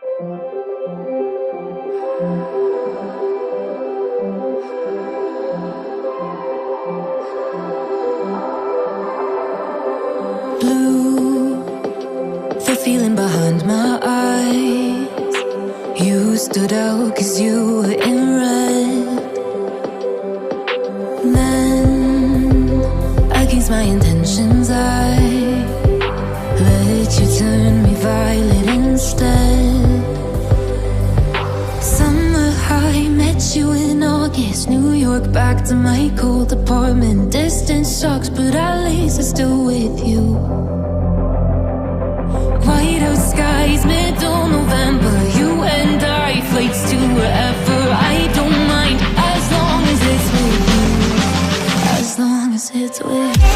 Blue, the feeling behind my eyes. You stood out 'cause you were in red. Then, against my intentions, I let you turn me violet instead. Summer high, met you in August. New York, back to my cold apartment. Distance sucks, but at least I'm still with you. White out skies, middle November. You and I, flights to wherever. I don't mind, as long as it's with you. As long as it's with you.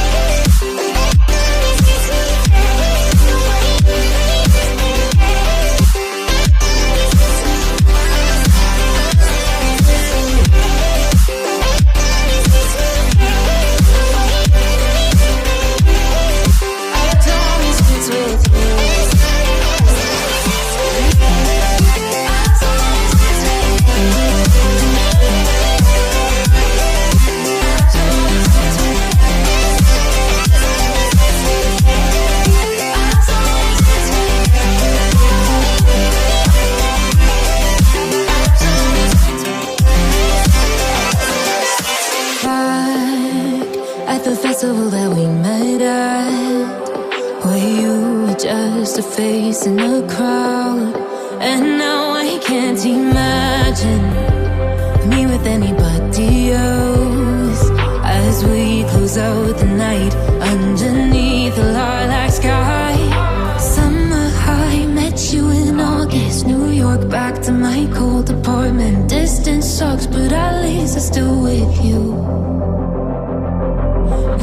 The festival that we met at, where you were just a face in a crowd. And now I can't imagine me with anybody else. As we close out the night underneath the lilac sky. Summer high, met you in August. New York, back to my cold apartment. Distance sucks, but at least I'm still with you.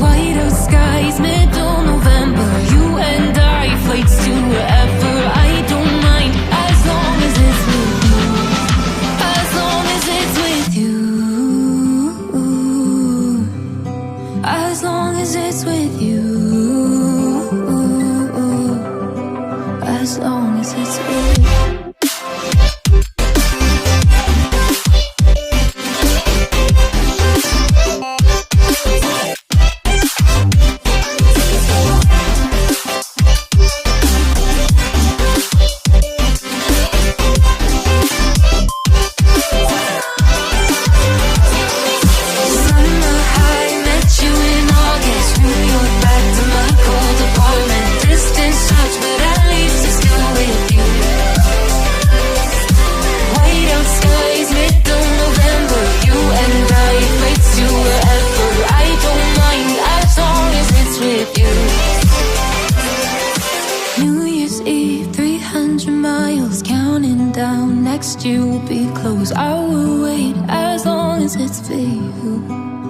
White out skies, middle November. You and I, flights to wherever. I don't mind, as long as it's with you. As long as it's with you. As long as it's with you. As long as it's with you. Next year will be close. I will wait as long as it's for you.